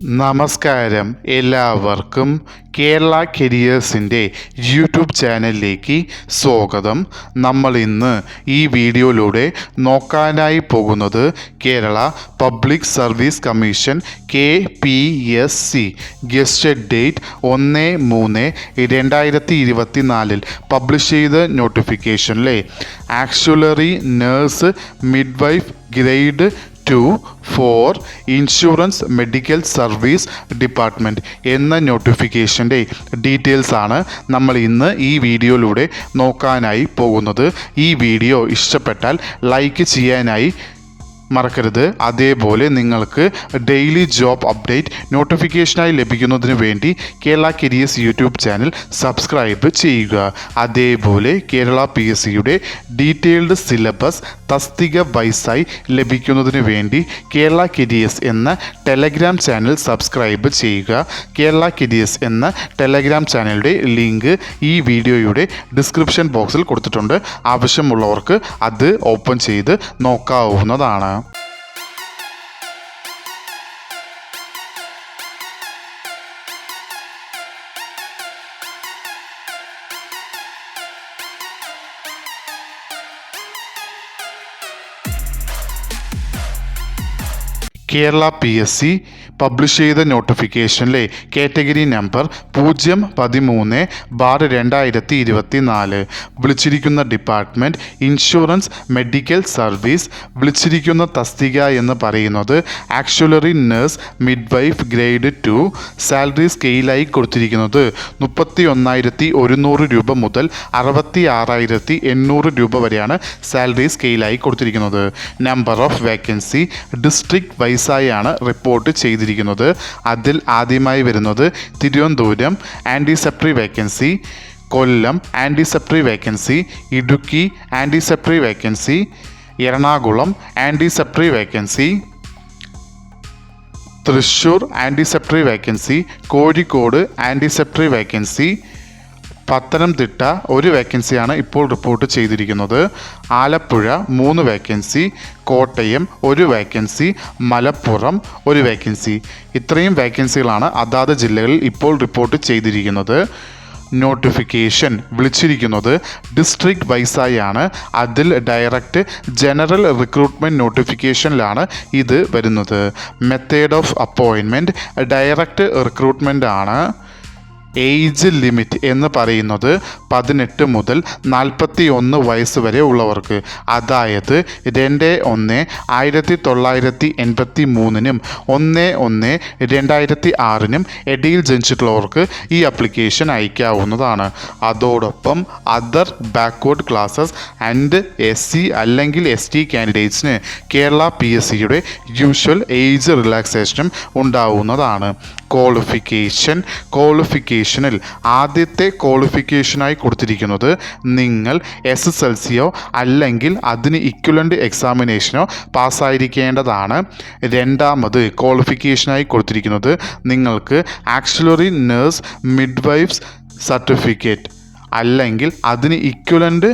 നമസ്കാരം എല്ലാവർക്കും കേരള കരിയേഴ്സിൻ്റെ യൂട്യൂബ് ചാനലിലേക്ക് സ്വാഗതം. നമ്മൾ ഇന്ന് ഈ വീഡിയോയിലൂടെ നോക്കാനായി പോകുന്നത് Kerala public service commission KPSC gazetted date 1/3/2024 publish ചെയ്ത നോട്ടിഫിക്കേഷനിലെ auxiliary nurse midwife grade 2 for insurance medical service department എന്ന നോട്ടിഫിക്കേഷൻ്റെ ഡീറ്റെയിൽസ് ആണ് നമ്മൾ ഇന്ന് ഈ വീഡിയോയിലൂടെ നോക്കാനായി പോകുന്നത്. ഈ വീഡിയോ ഇഷ്ടപ്പെട്ടാൽ ലൈക്ക് ചെയ്യാനായി മറക്കരുത്. അതേപോലെ നിങ്ങൾക്ക് ഡെയിലി ജോബ് അപ്ഡേറ്റ് നോട്ടിഫിക്കേഷനായി ലഭിക്കുന്നതിന് വേണ്ടി Kerala careers YouTube channel subscribe ചെയ്യുക. അതേപോലെ കേരള PSCയുടെ ഡീറ്റെയിൽഡ് സിലബസ് തസ്തിക വൈസായി ലഭിക്കുന്നതിന് വേണ്ടി കേരള കരിയേഴ്സ് എന്ന ടെലഗ്രാം ചാനൽ സബ്സ്ക്രൈബ് ചെയ്യുക. കേരള കരിയേഴ്സ് എന്ന ടെലഗ്രാം ചാനലിൻ്റെ ലിങ്ക് ഈ വീഡിയോയുടെ ഡിസ്ക്രിപ്ഷൻ ബോക്സിൽ കൊടുത്തിട്ടുണ്ട്. ആവശ്യമുള്ളവർക്ക് അത് ഓപ്പൺ ചെയ്ത് നോക്കാവുന്നതാണ്. കേരള PSC പബ്ലിഷ് ചെയ്ത നോട്ടിഫിക്കേഷനിലെ കാറ്റഗറി നമ്പർ 013/2024 വിളിച്ചിരിക്കുന്ന ഡിപ്പാർട്ട്മെൻറ്റ് ഇൻഷുറൻസ് മെഡിക്കൽ സർവീസ്. വിളിച്ചിരിക്കുന്ന തസ്തിക എന്ന് പറയുന്നത് auxiliary nurse midwife grade 2. Salary സ്കെയിലായി കൊടുത്തിരിക്കുന്നത് 31,100 രൂപ മുതൽ 66,800 രൂപ വരെയാണ് സാലറി സ്കെയിലായി കൊടുത്തിരിക്കുന്നത്. നമ്പർ ഓഫ് വേക്കൻസി ഡിസ്ട്രിക്ട് വൈസായാണ് റിപ്പോർട്ട് ചെയ്തിരിക്കുന്നത്. അതിൽ ആദ്യമായി വരുന്നത് Thiruvananthapuram anticipatory vacancy, Kollam anticipatory vacancy, Idukki anticipatory vacancy, Ernakulam anticipatory vacancy, Thrissur anticipatory vacancy, Kozhikode anticipatory vacancy, Pathanamthitta ഒരു വേക്കൻസിയാണ് ഇപ്പോൾ റിപ്പോർട്ട് ചെയ്തിരിക്കുന്നത്, Alappuzha 3 vacancy, Kottayam 1 vacancy, Malappuram 1 vacancy. ഇത്രയും വേക്കൻസികളാണ് അതാത് ജില്ലകളിൽ ഇപ്പോൾ റിപ്പോർട്ട് ചെയ്തിരിക്കുന്നത്. നോട്ടിഫിക്കേഷൻ വിളിച്ചിരിക്കുന്നത് ഡിസ്ട്രിക്ട് വൈസായാണ്. അതിൽ ഡയറക്റ്റ് ജനറൽ റിക്രൂട്ട്മെൻറ്റ് നോട്ടിഫിക്കേഷനിലാണ് ഇത് വരുന്നത്. Method of appointment direct recruitment ആണ്. ഏജ് ലിമിറ്റ് എന്ന് പറയുന്നത് 18 മുതൽ 41 വയസ്സ് വരെ ഉള്ളവർക്ക്, അതായത് 2/1/1983 1/1/2006 ഇടയിൽ ജനിച്ചിട്ടുള്ളവർക്ക് ഈ ആപ്ലിക്കേഷൻ അയക്കാവുന്നതാണ്. അതോടൊപ്പം other backward classes and SC അല്ലെങ്കിൽ ST കാൻഡിഡേറ്റ്സിന് കേരള PSCയുടെ യൂഷ്വൽ ഏജ് റിലാക്സേഷനും ഉണ്ടാവുന്നതാണ്. ക്വാളിഫിക്കേഷനിൽ ആദ്യത്തെ ക്വാളിഫിക്കേഷനായി കൊടുത്തിരിക്കുന്നത് നിങ്ങൾ SSLCയോ അല്ലെങ്കിൽ അതിന് ഇക്വലൻ്റ് എക്സാമിനേഷനോ പാസ്സായിരിക്കേണ്ടതാണ്. രണ്ടാമത് ക്വാളിഫിക്കേഷനായി കൊടുത്തിരിക്കുന്നത് നിങ്ങൾക്ക് ആക്ച്വലറി നഴ്സ് മിഡ്വൈഫ്സ് സർട്ടിഫിക്കറ്റ് അല്ലെങ്കിൽ അതിന് ഇക്വലൻ്റ്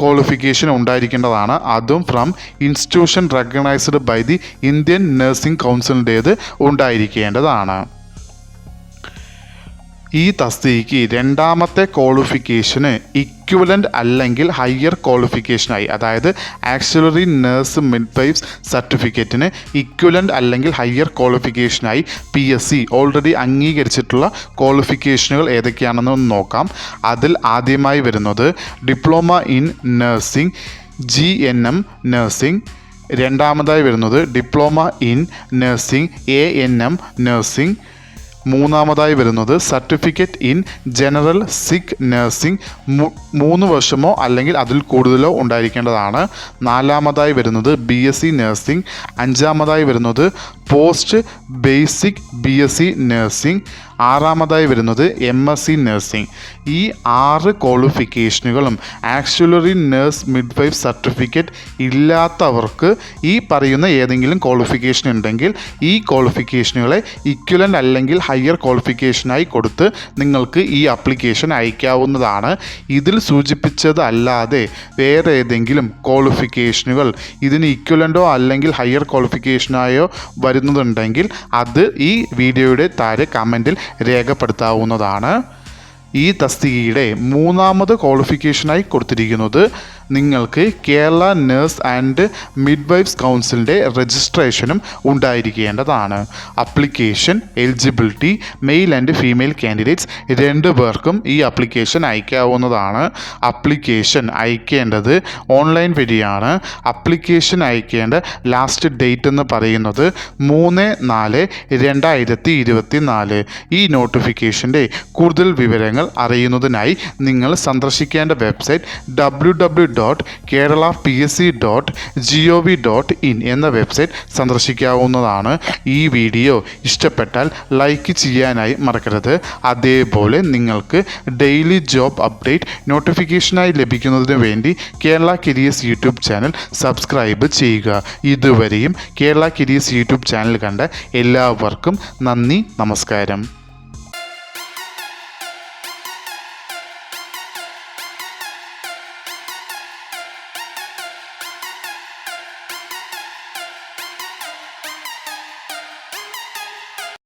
ക്വാളിഫിക്കേഷൻ ഉണ്ടായിരിക്കേണ്ടതാണ്. അതും from institution recognised by the Indian nursing കൗൺസിലിൻ്റേത് ഉണ്ടായിരിക്കേണ്ടതാണ്. ഈ തസ്തികയ്ക്ക് രണ്ടാമത്തെ ക്വാളിഫിക്കേഷന് ഇക്വലൻ്റ് അല്ലെങ്കിൽ ഹയർ ക്വാളിഫിക്കേഷനായി, അതായത് ആക്ച്വലറി നഴ്സ് മിഡ്വൈഫ്സ് സർട്ടിഫിക്കറ്റിന് ഇക്വലൻ്റ് അല്ലെങ്കിൽ ഹയർ ക്വാളിഫിക്കേഷനായി PSC ഓൾറെഡി അംഗീകരിച്ചിട്ടുള്ള ക്വാളിഫിക്കേഷനുകൾ ഏതൊക്കെയാണെന്ന് നോക്കാം. അതിൽ ആദ്യമായി വരുന്നത് diploma in nursing GNM nursing, രണ്ടാമതായി വരുന്നത് diploma in nursing ANM nursing, മൂന്നാമതായി വരുന്നത് certificate in general sick nursing 3 വർഷമോ അല്ലെങ്കിൽ അതിൽ കൂടുതലോ ഉണ്ടായിരിക്കേണ്ടതാണ്. നാലാമതായി വരുന്നത് BSc നഴ്സിംഗ്, അഞ്ചാമതായി വരുന്നത് പോസ്റ്റ് ബേസിക് BSc നഴ്സിംഗ്, ആറാമതായി വരുന്നത് MSc നഴ്സിംഗ്. ഈ 6 ക്വാളിഫിക്കേഷനുകളും ആക്സിലറി നഴ്സ് മിഡ്വൈഫ് സർട്ടിഫിക്കറ്റ് ഇല്ലാത്തവർക്ക് ഈ പറയുന്ന ഏതെങ്കിലും ക്വാളിഫിക്കേഷൻ ഉണ്ടെങ്കിൽ ഈ ക്വാളിഫിക്കേഷനുകളെ ഇക്വലൻ്റ് അല്ലെങ്കിൽ ഹയർ ക്വാളിഫിക്കേഷനായി കൊടുത്ത് നിങ്ങൾക്ക് ഈ ആപ്ലിക്കേഷൻ അയക്കാവുന്നതാണ്. ഇതിൽ സൂചിപ്പിച്ചതല്ലാതെ വേറെ ഏതെങ്കിലും ക്വാളിഫിക്കേഷനുകൾ ഇതിന് ഇക്വലൻ്റോ അല്ലെങ്കിൽ ഹയർ ക്വാളിഫിക്കേഷനായോ വരുന്നതുണ്ടെങ്കിൽ അത് ഈ വീഡിയോയുടെ താഴെ കമൻറ്റിൽ രേഖപ്പെടുത്താവുന്നതാണ്. ഈ തസ്തികയുടെ 3ാമത് ക്വാളിഫിക്കേഷനായി കൊടുത്തിരിക്കുന്നത് നിങ്ങൾക്ക് കേരള നഴ്സ് ആൻഡ് മിഡ്വൈഫ്സ് കൗൺസിലിൻ്റെ രജിസ്ട്രേഷനും ഉണ്ടായിരിക്കേണ്ടതാണ്. Application eligibility male and female candidates 2 പേർക്കും ഈ ആപ്ലിക്കേഷൻ അയക്കാവുന്നതാണ്. അപ്ലിക്കേഷൻ അയക്കേണ്ടത് ഓൺലൈൻ വഴിയാണ്. അപ്ലിക്കേഷൻ അയക്കേണ്ട ലാസ്റ്റ് ഡേറ്റ് എന്ന് പറയുന്നത് 3/4/2024. ഈ നോട്ടിഫിക്കേഷൻ്റെ കൂടുതൽ വിവരങ്ങൾ അറിയുന്നതിനായി നിങ്ങൾ സന്ദർശിക്കേണ്ട വെബ്സൈറ്റ് www.keralapsc.gov.in എന്ന വെബ്സൈറ്റ് സന്ദർശിക്കാവുന്നതാണ്. ഈ വീഡിയോ ഇഷ്ടപ്പെട്ടാൽ ലൈക്ക് ചെയ്യാനായി മറക്കരുത്. അതേപോലെ നിങ്ങൾക്ക് ഡെയിലി ജോബ് അപ്ഡേറ്റ് നോട്ടിഫിക്കേഷനായി ലഭിക്കുന്നതിന് വേണ്ടി Kerala careers YouTube channel subscribe ചെയ്യുക. ഇതുവരെയും കേരള കരിയേഴ്സ് യൂട്യൂബ് ചാനൽ കണ്ട എല്ലാവർക്കും നന്ദി, നമസ്കാരം.